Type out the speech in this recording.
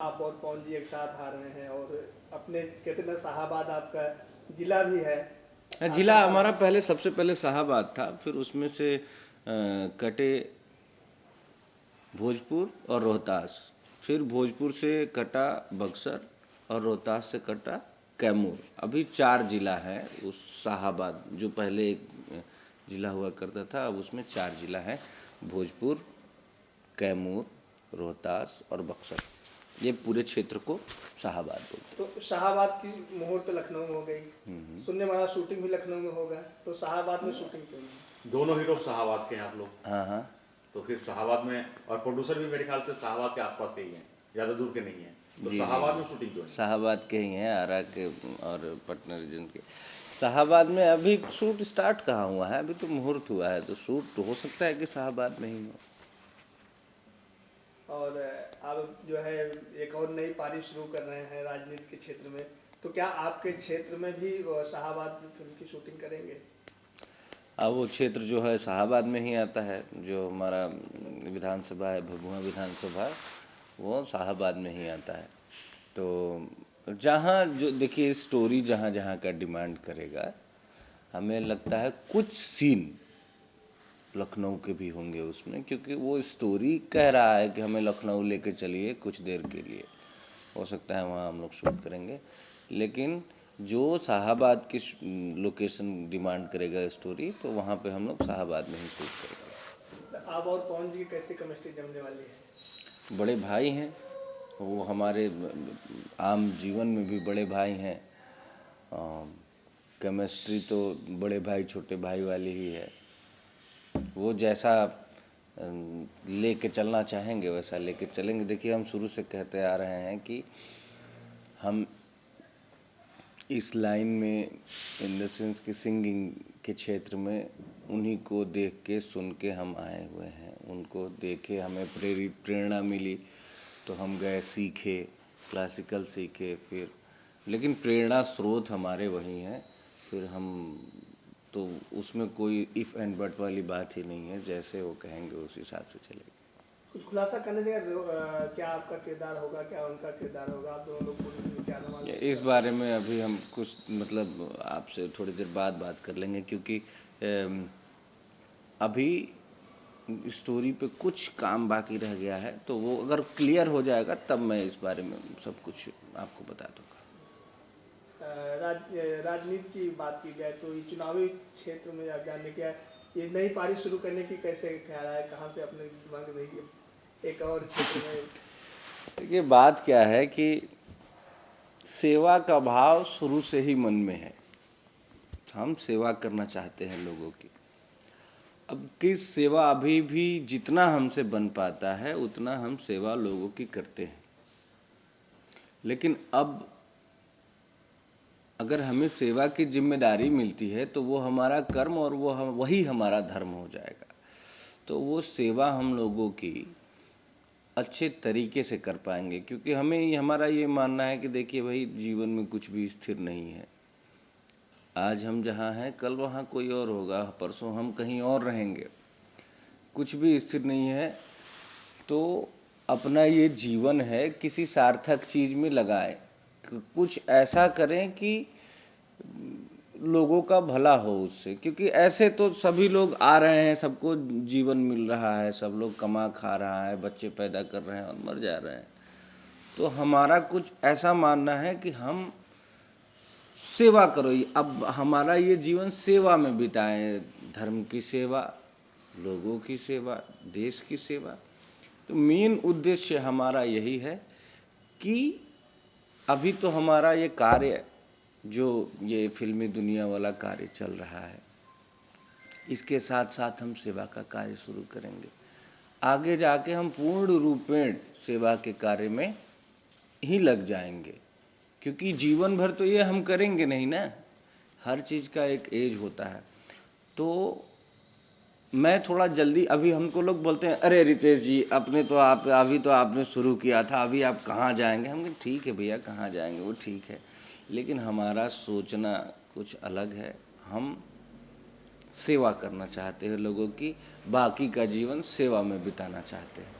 आप और पवन जी एक साथ आ रहे हैं और अपने कहते ना शाहाबाद आपका जिला भी है। जिला हमारा पहले सबसे पहले शाहाबाद था, फिर उसमें से कटे भोजपुर और रोहतास, फिर भोजपुर से कटा बक्सर और रोहतास से कटा कैमूर। अभी 4 जिला है उस शाहाबाद, जो पहले एक जिला हुआ करता था, अब उसमें 4 जिला है। भोजपुर, कैमूर, रोहतास और बक्सर, ये पूरे क्षेत्र को शाहाबाद बोलते तो शाहाबाद की मुहूर्त लखनऊ में हो गई, सुनने वाला शूटिंग भी लखनऊ में होगा, तो शाहाबाद में शूटिंग क्यों नहीं? दोनों हीरो शाहाबाद के हैं आप लोग। हैं। हाँ हाँ, तो फिर शाहाबाद में, और प्रोड्यूसर भी मेरे ख्याल से शाहाबाद के आसपास के ही हैं, ज़्यादा दूर के नहीं हैं। तो जी शाहाबाद में शूटिंग क्यों नहीं? शाहाबाद के ही हैं, आरा के और पटना रीजन के। शाहाबाद में अभी शूट स्टार्ट कहाँ हुआ है, अभी तो मुहूर्त हुआ है, तो शूट हो सकता है कि शाहाबाद में ही हो। और अब जो है एक और नई पारी शुरू कर रहे हैं राजनीति के क्षेत्र में, तो क्या आपके क्षेत्र में भी शाहाबाद फिल्म की शूटिंग करेंगे? अब वो क्षेत्र जो है शाहाबाद में ही आता है, जो हमारा विधानसभा है, भभुआ विधानसभा, वो शाहाबाद में ही आता है। तो जहाँ जो देखिए स्टोरी जहाँ जहाँ का डिमांड करेगा, हमें लगता है कुछ सीन लखनऊ के भी होंगे उसमें, क्योंकि वो स्टोरी कह रहा है कि हमें लखनऊ लेके चलिए कुछ देर के लिए। हो सकता है वहाँ हम लोग शूट करेंगे, लेकिन जो शाहाबाद की लोकेशन डिमांड करेगा स्टोरी, तो वहाँ पे हम लोग शाहाबाद में ही शूट करेंगे। तो आप और पवन जी की कैसी केमिस्ट्री जमने वाली है? बड़े भाई हैं वो, हमारे आम जीवन में भी बड़े भाई हैं। केमिस्ट्री तो बड़े भाई छोटे भाई वाली ही है। वो जैसा लेके चलना चाहेंगे वैसा लेके चलेंगे। देखिए, हम शुरू से कहते आ रहे हैं कि हम इस लाइन में, इन द सेंस कि सिंगिंग के क्षेत्र में, उन्हीं को देख के सुन के हम आए हुए हैं। उनको देखे हमें प्रेरणा मिली, तो हम गए सीखे, क्लासिकल सीखे फिर, लेकिन प्रेरणा स्रोत हमारे वही हैं। फिर हम तो उसमें कोई इफ़ एंड बट वाली बात ही नहीं है, जैसे वो कहेंगे उस हिसाब से चलेगा। कुछ खुलासा करने देगा क्या आपका किरदार होगा, क्या उनका किरदार होगा, आप दोनों लोग पूरी क्या नाम? इस बारे में अभी हम कुछ मतलब आपसे थोड़ी देर बाद बात कर लेंगे, क्योंकि अभी स्टोरी पे कुछ काम बाकी रह गया है, तो वो अगर क्लियर हो जाएगा तब मैं इस बारे में सब कुछ आपको बता दूंगा। राजनीति की बात की जाए तो ये चुनावी क्षेत्र में आप जानने क्या ये नई पारी शुरू करने की कैसे ख्याल आया, कहाँ से अपने दिमाग में एक और क्षेत्र में? देखिए, बात क्या है कि सेवा का भाव शुरू से ही मन में है। हम सेवा करना चाहते हैं लोगों की। अब की सेवा अभी भी जितना हमसे बन पाता है उतना हम सेवा लोगों की करते हैं, लेकिन अब अगर हमें सेवा की जिम्मेदारी मिलती है तो वो हमारा कर्म और वही हमारा धर्म हो जाएगा। तो वो सेवा हम लोगों की अच्छे तरीके से कर पाएंगे, क्योंकि हमारा ये मानना है कि देखिए भाई, जीवन में कुछ भी स्थिर नहीं है। आज हम जहाँ हैं कल वहाँ कोई और होगा, परसों हम कहीं और रहेंगे, कुछ भी स्थिर नहीं है। तो अपना ये जीवन है, किसी सार्थक चीज़ में लगाएं, कुछ ऐसा करें कि लोगों का भला हो उससे, क्योंकि ऐसे तो सभी लोग आ रहे हैं, सबको जीवन मिल रहा है, सब लोग कमा खा रहा है, बच्चे पैदा कर रहे हैं और मर जा रहे हैं। तो हमारा कुछ ऐसा मानना है कि हम सेवा करो, अब हमारा ये जीवन सेवा में बिताएं, धर्म की सेवा, लोगों की सेवा, देश की सेवा। तो मेन उद्देश्य हमारा यही है कि अभी तो हमारा ये कार्य, जो ये फिल्मी दुनिया वाला कार्य चल रहा है, इसके साथ साथ हम सेवा का कार्य शुरू करेंगे। आगे जाके हम पूर्ण रूपेण सेवा के कार्य में ही लग जाएंगे, क्योंकि जीवन भर तो ये हम करेंगे नहीं ना, हर चीज़ का एक एज होता है। तो मैं थोड़ा जल्दी, अभी हमको लोग बोलते हैं, अरे रितेश जी, अपने तो आप अभी तो आपने शुरू किया था, अभी आप कहाँ जाएंगे? हम कहें ठीक है भैया, कहाँ जाएंगे वो ठीक है, लेकिन हमारा सोचना कुछ अलग है। हम सेवा करना चाहते हैं लोगों की, बाकी का जीवन सेवा में बिताना चाहते हैं।